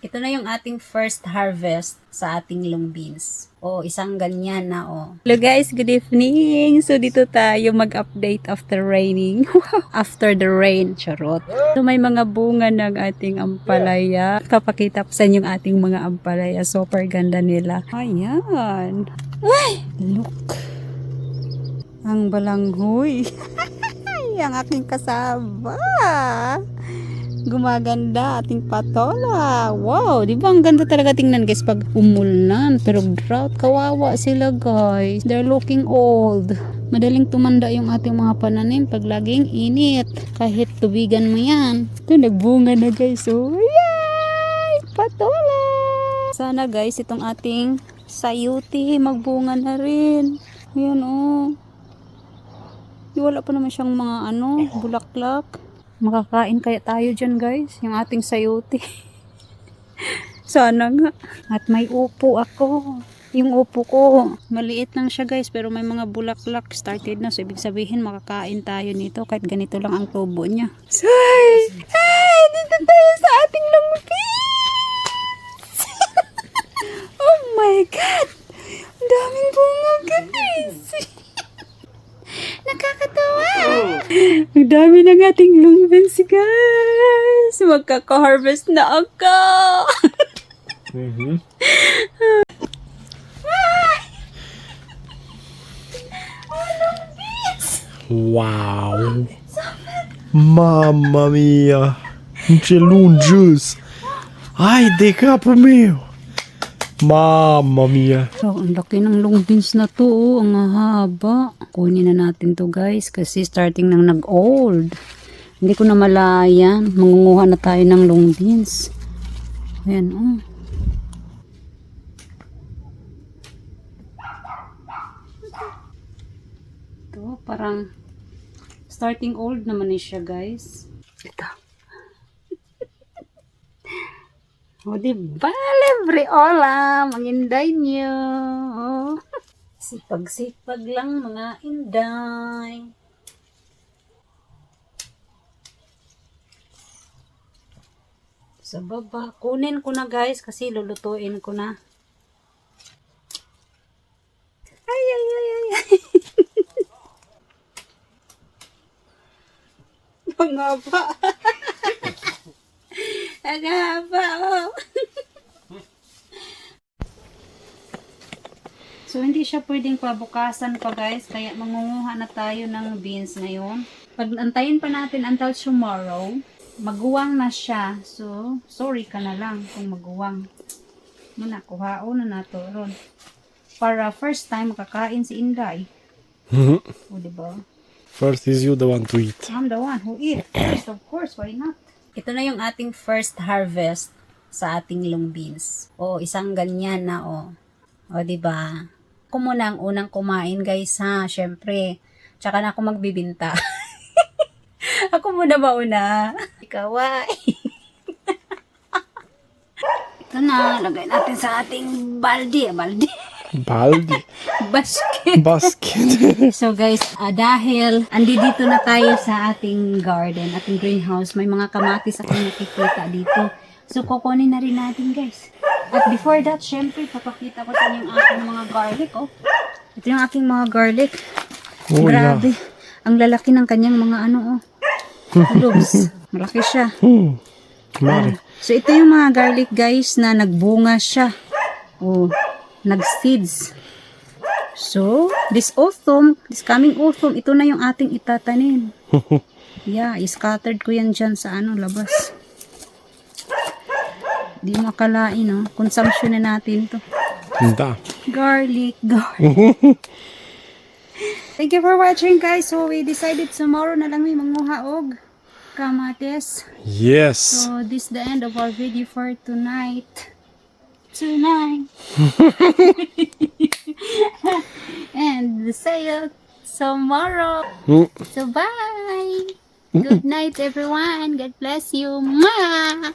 Ito na yung ating first harvest sa ating long beans. O, isang ganyan na, o. Hello guys, good evening. So, dito tayo mag-update after raining. After the rain, charot. So, may mga bunga ng ating ampalaya. Papakita ko sa inyo yung ating mga ampalaya. Super ganda nila. Ayan. Ay, look. Ang balanghoy. Ang aking kasama. Gumaganda ating patola. Wow, di ba ang ganda talaga tingnan guys pag umulan. Pero drought, kawawa sila guys. They're looking old. Madaling tumanda yung ating mga pananim pag laging init. Kahit tubigan mo yan. Ito, nagbunga na guys. Oh, yay! Patola! Sana guys, itong ating sayuti magbunga na rin. Ayan oh. Wala pa naman siyang mga bulaklak. Makakain kaya tayo dyan guys, yung ating sayote. Sana nga. At may upo ako. Yung upo ko, maliit lang siya guys, pero may mga bulaklak. Started na, so ibig sabihin makakain tayo nito kahit ganito lang ang tubo niya. So, ay, dito tayo sa ating longbeans. Oh my God! Ang daming bunga guys. Nakakatawa. Ang dami ng ating longbeans guys. Magkaka-harvest na ako. Wow. Mamma mia. Ce lunges. Ai de capul meu. Mamma mia. So, ang laki ng longbeans na to. Oh. Ang haba. Kunin na natin to guys. Kasi starting nang nag-old. Hindi ko na malayan. Mangunguha na tayo ng longbeans. Ayan oh. Ito parang starting old naman siya guys. Ito. O diba, libre olam, ang inday niyo. Oh. Sipag-sipag lang mga inday. Sa baba, kunin ko na guys kasi lulutuin ko na. Ay, ay, ay, ay, ay. Pangaba. Agaba, oh. So, hindi siya pwedeng pabukasan pa guys. Kaya mangunguha na tayo ng beans ngayon. Pag antayin pa natin until tomorrow, maguwang na siya. So, sorry ka na lang kung maguwang. Muna, kuhaon na nato ron. Para first time makakain si Inday. O, diba? First is you the one to eat. I'm the one who eat. First, of course, why not? Ito na yung ating first harvest sa ating long beans. O, isang ganyan na, o. O, diba? Ako muna ang unang kumain, guys, ha? Siyempre. Tsaka na ako magbibinta. Ako muna mauna. Ikaw, ay. Ito na, lagay natin sa ating balde. Balde. Baldi. Basket. Basket. So guys, dahil andito na tayo sa ating garden, ating greenhouse, may mga kamatis akong nakikita dito. So kukunin na rin natin guys. At before that, syempre, papakita ko sa inyo yung aking mga garlic. Oh. Ito yung aking mga garlic. Oh, grabe. Yeah. Ang lalaki ng kanyang mga lobes. Malaki siya. Mari. So ito yung mga garlic guys na nagbunga siya. Oh. Nag-seeds. So, this coming autumn, ito na yung ating itatanim. Yeah, scattered ko yan dyan sa labas. Di makalain, no? Consumption na natin to. Da. Garlic. Thank you for watching, guys. So, we decided tomorrow na lang may manguha og kamatis. Yes. So, this is the end of our video for tonight. And see you tomorrow. So bye. Good night everyone. God bless you. Mwah.